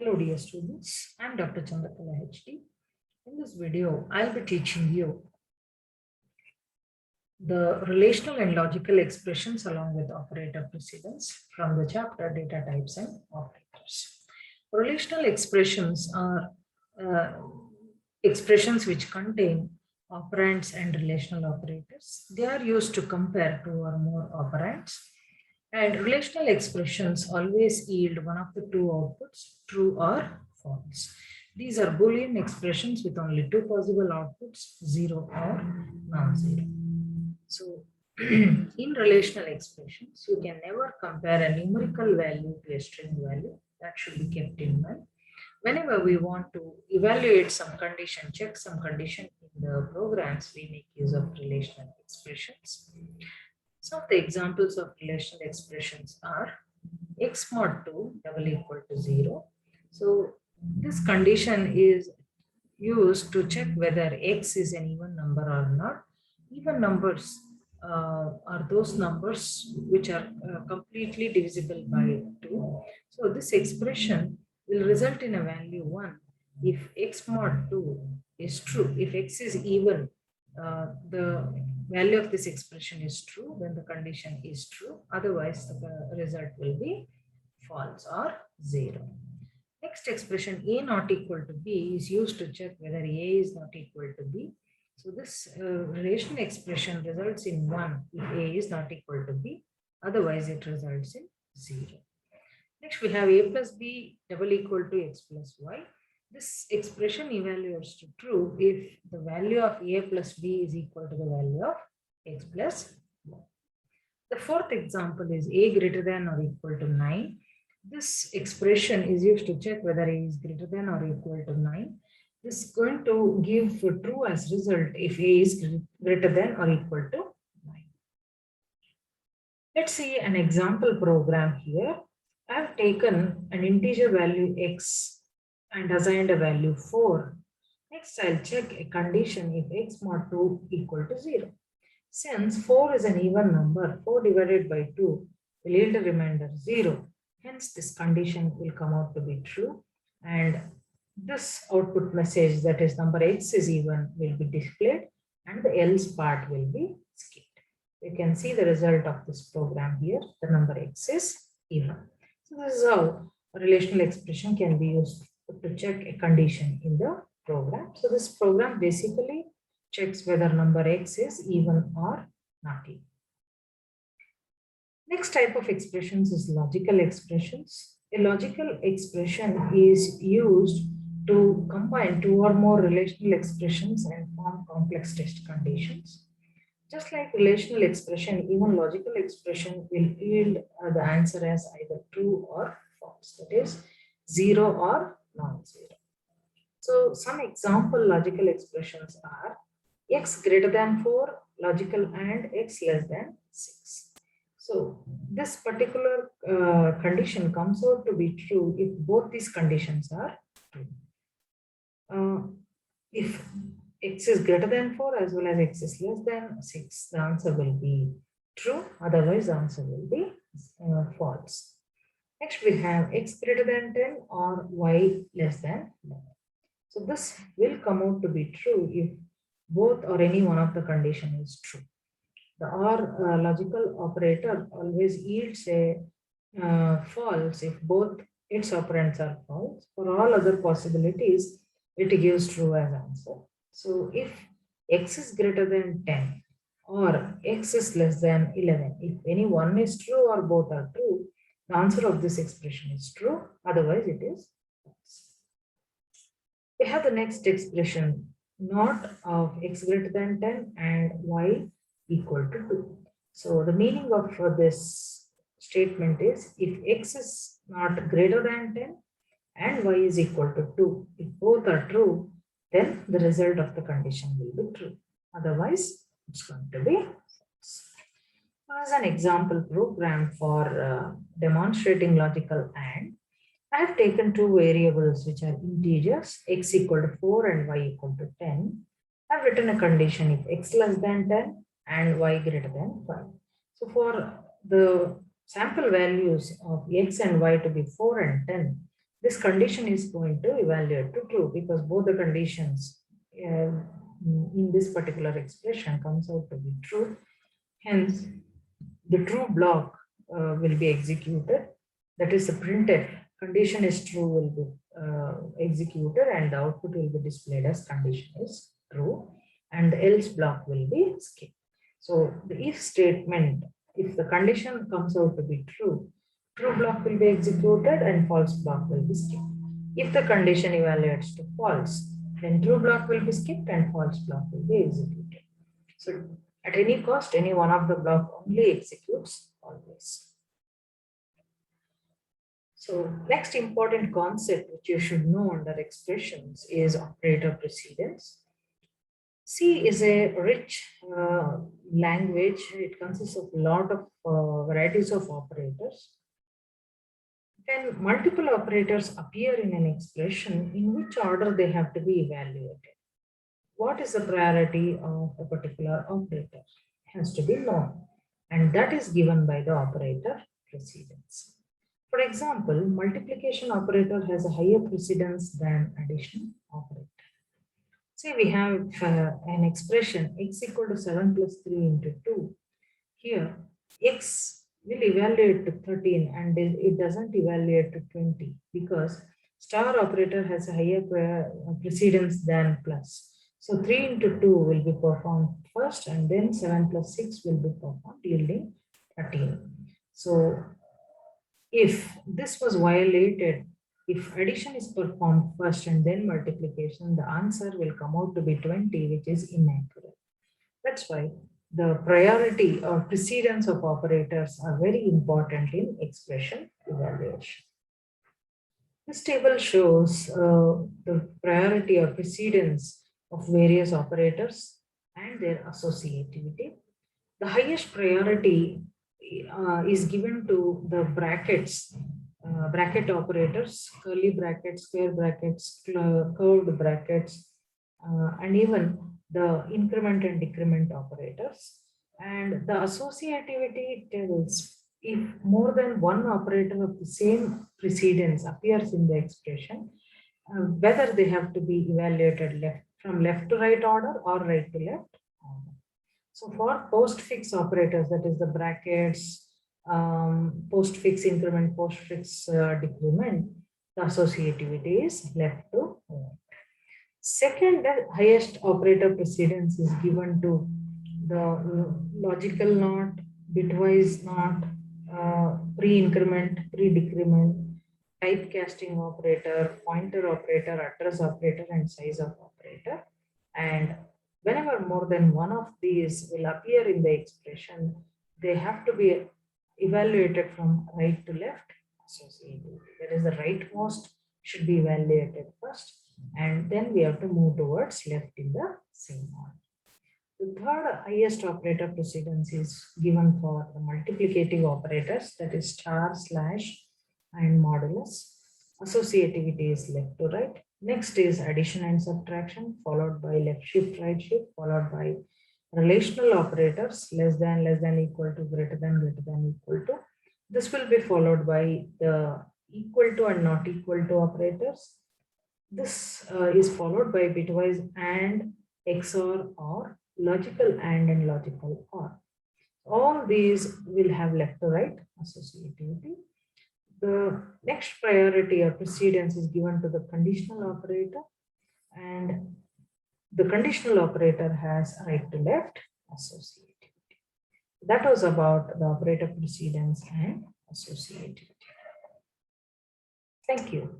Hello dear students, I am Dr. Chandrakala HD. In this video, I'll be teaching you the relational and logical expressions along with operator precedence from the chapter Data Types and Operators. Relational expressions are uh, expressions which contain operands and relational operators. They are used to compare two or more operands. And relational expressions always yield one of the two outputs, true or false. These are Boolean expressions with only two possible outputs, 0 or non-zero. So, in relational expressions, you can never compare a numerical value to a string value. That should be kept in mind. Whenever we want to evaluate some condition, check some condition in the programs, we make use of relational expressions. Some of the examples of relational expressions are x mod 2 double equal to 0. So this condition is used to check whether x is an even number or not. Even numbers are those numbers which are completely divisible by 2. So this expression will result in a value 1 if x mod 2 is true. If x is even, the value of this expression is true, then the condition is true. Otherwise, the result will be false or 0. Next expression, a not equal to b, is used to check whether a is not equal to b. So this relational expression results in 1 if a is not equal to b. Otherwise, it results in 0. Next, we have a plus b double equal to x plus y. This expression evaluates to true if the value of a plus b is equal to the value of x plus y. The fourth example is a greater than or equal to 9. This expression is used to check whether a is greater than or equal to 9. This is going to give true as result if a is greater than or equal to 9. Let's see an example program here. I have taken an integer value x and assigned a value 4. Next, I'll check a condition if x mod 2 equal to 0. Since 4 is an even number, 4 divided by 2 will yield a remainder 0. Hence, this condition will come out to be true. And this output message, that is number x is even, will be displayed and the else part will be skipped. You can see the result of this program here. The number x is even. So this is how a relational expression can be used to check a condition in the program. So this program basically checks whether number x is even or not even. Next type of expressions is logical expressions. A logical expression is used to combine two or more relational expressions and form complex test conditions. Just like relational expression, even logical expression will yield the answer as either true or false, that is 0 or non-zero. So some example logical expressions are x greater than 4, logical and x less than 6. So this particular condition comes out to be true if both these conditions are true. If x is greater than 4 as well as x is less than 6, the answer will be true. Otherwise, the answer will be false. Next, we have x greater than 10 or y less than 11. So this will come out to be true if both or any one of the condition is true. The OR logical operator always yields a false if both its operands are false. For all other possibilities, it gives true as answer. So if x is greater than 10 or x is less than 11, if any one is true or both are true, the answer of this expression is true. Otherwise, it is false. We have the next expression, not of x greater than 10 and y equal to 2. So the meaning of this statement is if x is not greater than 10 and y is equal to 2, if both are true, then the result of the condition will be true. Otherwise, it's going to be false. As an example program for demonstrating logical AND, I have taken two variables which are integers, x equal to 4 and y equal to 10. I have written a condition if x less than 10 and y greater than 5. So for the sample values of x and y to be 4 and 10, this condition is going to evaluate to true because both the conditions in this particular expression comes out to be true. Hence, the true block will be executed. That is, the printf condition is true will be executed, and the output will be displayed as condition is true, and the else block will be skipped. So the if statement, if the condition comes out to be true, true block will be executed and false block will be skipped. If the condition evaluates to false, then true block will be skipped and false block will be executed. So at any cost, any one of the block only executes always. So next important concept which you should know under expressions is operator precedence. C is a rich language. It consists of a lot of varieties of operators. When multiple operators appear in an expression, in which order they have to be evaluated? What is the priority of a particular operator? Has to be known, and that is given by the operator precedence. For example, multiplication operator has a higher precedence than addition operator. Say we have an expression x equal to 7 plus 3 into 2. Here, x will evaluate to 13 and it doesn't evaluate to 20 because star operator has a higher precedence than plus. So 3 into 2 will be performed first, and then 7 plus 6 will be performed, yielding 13. So if this was violated, if addition is performed first and then multiplication, the answer will come out to be 20, which is inaccurate. That's why the priority or precedence of operators are very important in expression evaluation. This table shows the priority or precedence of various operators and their associativity. The highest priority is given to the brackets, bracket operators, curly brackets, square brackets, curved brackets, and even the increment and decrement operators. And the associativity tells if more than one operator of the same precedence appears in the expression, whether they have to be evaluated from left to right order or right to left order. So for postfix operators, that is the brackets, postfix increment, postfix decrement, the associativity is left to right. Second highest operator precedence is given to the logical NOT, bitwise NOT, pre-increment, pre-decrement, typecasting operator, pointer operator, address operator, and size of operator. And whenever more than one of these will appear in the expression, they have to be evaluated from right to left associativity. That is, the rightmost should be evaluated first, and then we have to move towards left in the same order. The third highest operator precedence is given for the multiplicative operators, that is star, slash, and modulus. Associativity is left to right. Next is addition and subtraction, followed by left shift, right shift, followed by relational operators, less than, equal to, greater than, equal to. This will be followed by the equal to and not equal to operators. This is followed by bitwise and, XOR, or, logical and logical OR. All these will have left to right associativity. The next priority or precedence is given to the conditional operator, and the conditional operator has right to left associativity. That was about the operator precedence and associativity. Thank you.